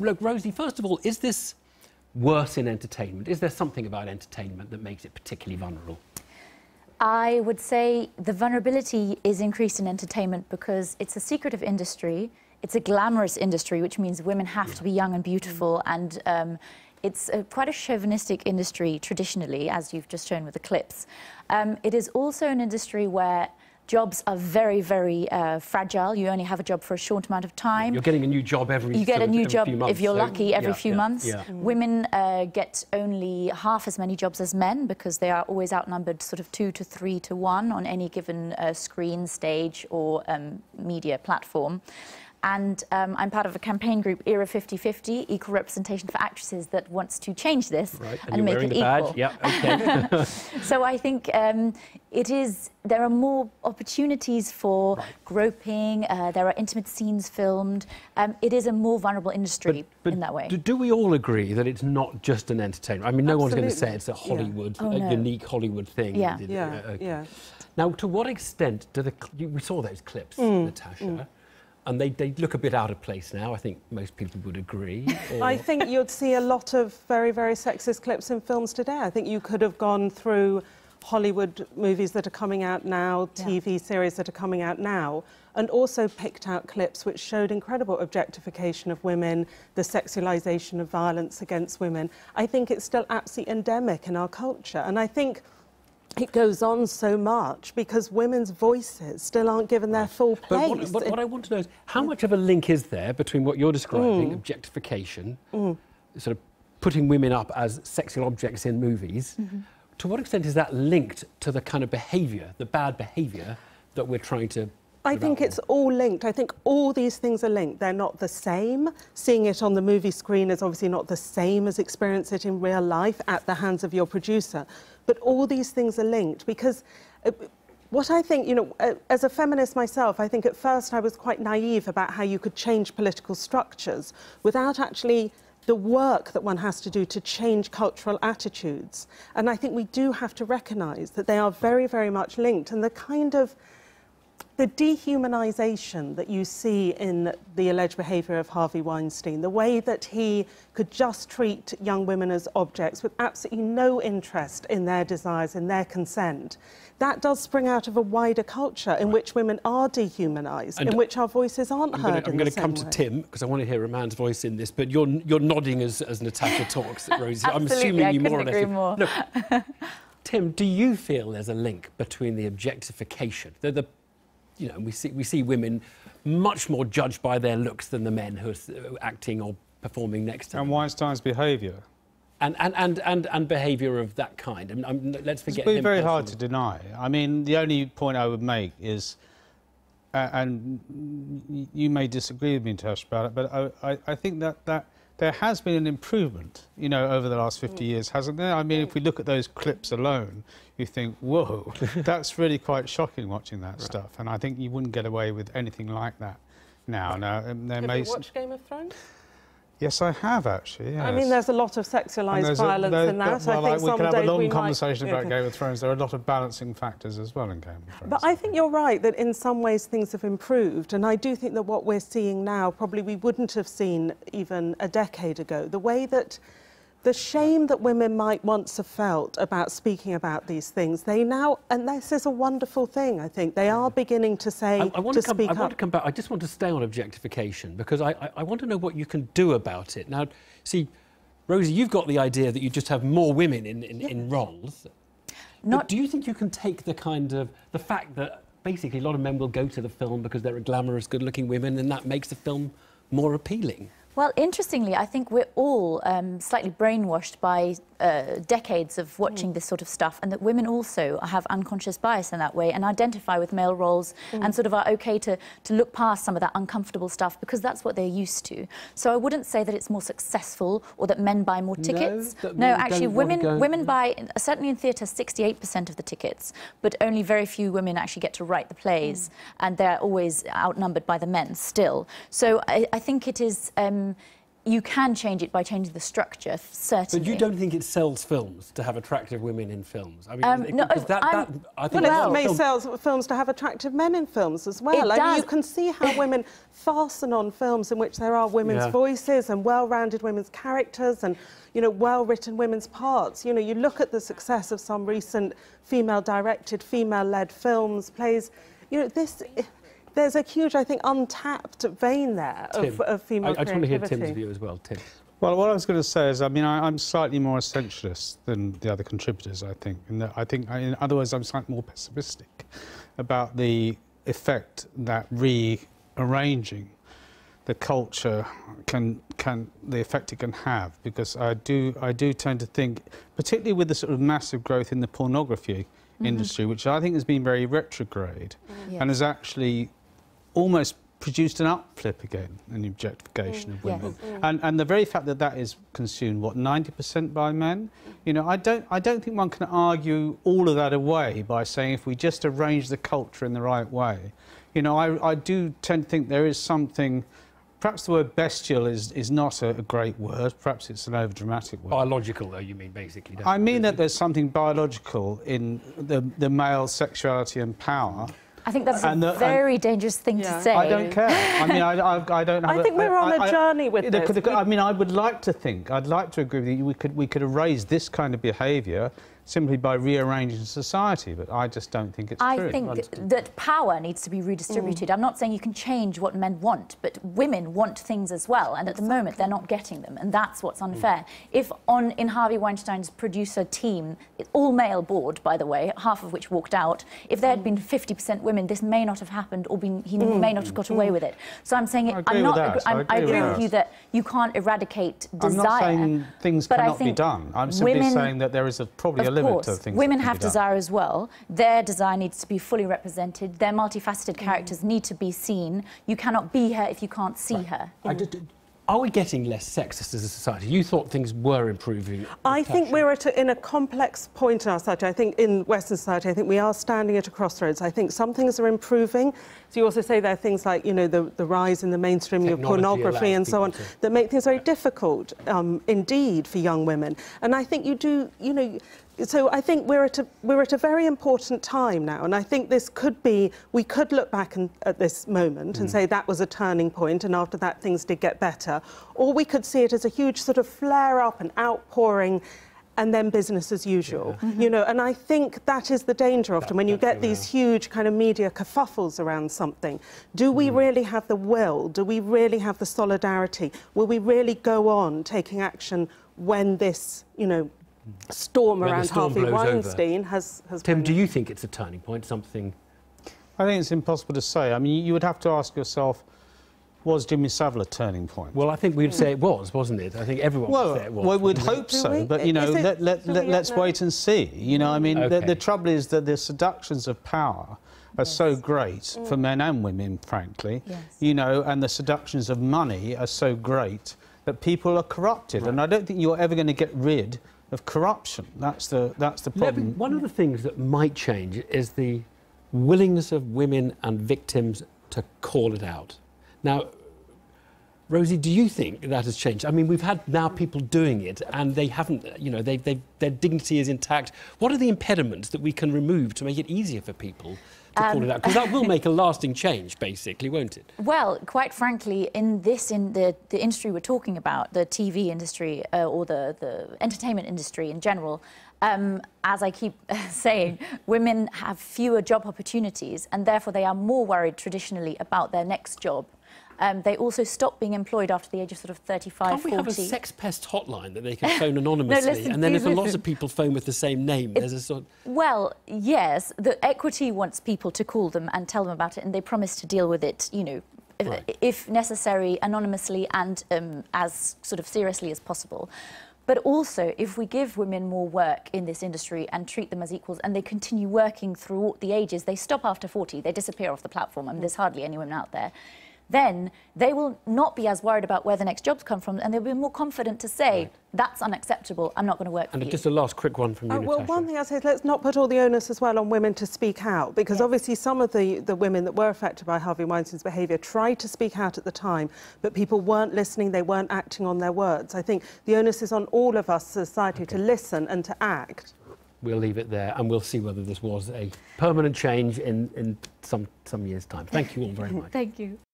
Look, Rosie, first of all, is this worse in entertainment? Is there something about entertainment that makes it particularly vulnerable? I would say the vulnerability is increased in entertainment because it's a secretive industry. It's a glamorous industry, which means women have to be young and beautiful, and it's quite a chauvinistic industry traditionally, as you've just shown with the clips. It is also an industry where jobs are very, very fragile. You only have a job for a short amount of time. You're getting a new job every You get a new job, few months, if you're lucky, every few months. Yeah. Women get only half as many jobs as men because they are always outnumbered sort of 2 to 3 to 1 on any given screen, stage or media platform. And I'm part of a campaign group, Era 50/50, Equal Representation for Actresses, that wants to change this and make it equal. Yeah, okay. So I think there are more opportunities for groping, there are intimate scenes filmed. It is a more vulnerable industry in that way. Do we all agree that it's not just an entertainment? I mean, no one's going to say it's a Hollywood, unique Hollywood thing. Yeah. Now, to what extent do we saw those clips, Natasha, and they look a bit out of place now. I think most people would agree. I think you'd see a lot of very, very sexist clips in films today. I think you could have gone through Hollywood movies that are coming out now, TV series that are coming out now, and also picked out clips which showed incredible objectification of women, the sexualisation of violence against women. I think it's still absolutely endemic in our culture, and I think it goes on so much because women's voices still aren't given their full place. But what I want to know is how much of a link is there between what you're describing, objectification, sort of putting women up as sexual objects in movies, to what extent is that linked to the kind of behaviour, the bad behaviour that we're trying to... I think it's all linked. I think all these things are linked. They're not the same. Seeing it on the movie screen is obviously not the same as experiencing it in real life at the hands of your producer. But all these things are linked because what I think, you know, as a feminist myself, I think at first I was quite naive about how you could change political structures without actually the work that one has to do to change cultural attitudes. And I think we do have to recognise that they are very, very much linked, and the kind of the dehumanisation that you see in the alleged behaviour of Harvey Weinstein, the way that he could just treat young women as objects with absolutely no interest in their desires, in their consent, that does spring out of a wider culture in which women are dehumanised, in which our voices aren't heard. I'm going to come to Tim, because I want to hear a man's voice in this, but you're nodding as Natasha talks, Rosie. I'm assuming you more or less... Agree more. Look, Tim, do you feel there's a link between the objectification, you know, we see women much more judged by their looks than the men who are acting or performing next to them. And Weinstein's behaviour. And behaviour of that kind. Let's forget him. It's very hard to deny. I mean, the only point I would make is, and you may disagree with me, Natasha, about it, but I think that there has been an improvement, you know, over the last 50 years, hasn't there? I mean, if we look at those clips alone, you think, whoa, that's really quite shocking watching that stuff. And I think you wouldn't get away with anything like that now. Have you watched Game of Thrones? Yes, I have, actually, yes. I mean, there's a lot of sexualised violence in that. Well, I think we can have a long conversation about Game of Thrones. There are a lot of balancing factors as well in Game of Thrones. But I think you're right that in some ways things have improved, and I do think that what we're seeing now probably we wouldn't have seen even a decade ago. The way that the shame that women might once have felt about speaking about these things, they now, and this is a wonderful thing, I think, they are beginning to say, I want to come back. I just want to stay on objectification because I want to know what you can do about it. Now, see, Rosie, you've got the idea that you just have more women in roles. But do you think you can take the kind of, the fact that basically a lot of men will go to the film because there are glamorous, good-looking women, and that makes the film more appealing? Well, interestingly, I think we're all slightly brainwashed by decades of watching this sort of stuff, and that women also have unconscious bias in that way and identify with male roles and sort of are okay to look past some of that uncomfortable stuff because that's what they're used to. So I wouldn't say that it's more successful or that men buy more tickets. No, actually, women buy, certainly in theatre, 68% of the tickets, but only very few women actually get to write the plays, and they're always outnumbered by the men still. So I think it is... you can change it by changing the structure, certainly. But you don't think it sells films to have attractive women in films? I mean, no, I think it may sell films to have attractive men in films as well. I mean, you can see how women fasten on films in which there are women's voices and well-rounded women's characters and, you know, well-written women's parts. You know, you look at the success of some recent female-directed, female-led films, plays. You know, there's a huge, I think, untapped vein there of female creativity. I just want to hear Tim's view as well. Tim. Well, what I was going to say is, I mean, I'm slightly more essentialist than the other contributors, I think. And I think, in other words, I'm slightly more pessimistic about the effect that rearranging the culture the effect it can have, because I do tend to think, particularly with the sort of massive growth in the pornography industry, which I think has been very retrograde and has actually almost produced an upflip again in the objectification of women. And the very fact that that is consumed, what, 90% by men? You know, I don't think one can argue all of that away by saying if we just arrange the culture in the right way. You know, I do tend to think there is something. Perhaps the word bestial is not a great word. Perhaps it's an overdramatic word. Biological, though, you mean, basically. I mean that there's something biological in the male sexuality and power. I think that's a very dangerous thing to say. I don't care. I mean, I don't have I think we're on a journey with this. I mean, I would like to think, I'd like to agree with you, we could erase this kind of behaviour simply by rearranging society, but I just don't think it's true. I think that power needs to be redistributed. I'm not saying you can change what men want, but women want things as well, and at the moment they're not getting them, and that's what's unfair. If in Harvey Weinstein's producer team, all male board, by the way, half of which walked out, if there had been 50% women, this may not have happened, or he may not have got away with it. So I'm saying I agree with you that you can't eradicate desire. I'm not saying things cannot be done. I'm simply saying that there is probably a limit to things. Women have desire as well. Their desire needs to be fully represented. Their multifaceted characters need to be seen. You cannot be her if you can't see her. Are we getting less sexist as a society? You thought things were improving. I think we're in a complex point in our society. I think in Western society, I think we are standing at a crossroads. I think some things are improving. So you also say there are things like, you know, the rise in the mainstreaming of pornography and so on that make things very difficult, indeed, for young women. And I think you do, you know. So I think we're at a very important time now, and I think this could be, we could look back at this moment and say that was a turning point, and after that things did get better, or we could see it as a huge sort of flare-up and outpouring, and then business as usual, you know. And I think that is the danger often when you get these huge kind of media kerfuffles around something. Do we really have the will? Do we really have the solidarity? Will we really go on taking action when this, you know, storm around Harvey Weinstein has Tim, do you think it's a turning point, something? I think it's impossible to say. I mean, you would have to ask yourself, was Jimmy Savile a turning point? Well, I think we'd say it was, wasn't it? I think everyone would say it was. Well, we'd hope so, but, you know, let's wait and see. You know, I mean, the trouble is that the seductions of power are so great for men and women, frankly, you know, and the seductions of money are so great that people are corrupted. And I don't think you're ever going to get rid of corruption. That's the problem. One of the things that might change is the willingness of women and victims to call it out. Now, Rosie, do you think that has changed? I mean, we've had now people doing it and they haven't, you know, their dignity is intact. What are the impediments that we can remove to make it easier for people to call it out? Because that will make a lasting change, basically, won't it? Well, quite frankly, in the industry we're talking about, the TV industry or the entertainment industry in general, as I keep saying, women have fewer job opportunities and therefore they are more worried traditionally about their next job. They also stop being employed after the age of sort of 35, Can't we 40. have a sex pest hotline that they can phone anonymously? Listen, and then if a lot of people phone with the same name, there's a sort of... Well, yes, the Equity wants people to call them and tell them about it, and they promise to deal with it, you know, if necessary, anonymously and as sort of seriously as possible. But also, if we give women more work in this industry and treat them as equals, and they continue working through the ages, they stop after 40, they disappear off the platform, and there's hardly any women out there, then they will not be as worried about where the next jobs come from, and they'll be more confident to say, that's unacceptable, I'm not going to work for you. And just a last quick one from you, Well, Natasha. one thing I say is let's not put all the onus as well on women to speak out, because obviously some of the women that were affected by Harvey Weinstein's behaviour tried to speak out at the time, but people weren't listening, they weren't acting on their words. I think the onus is on all of us, society, to listen and to act. We'll leave it there, and we'll see whether this was a permanent change in some years' time. Thank you all very much. Thank you.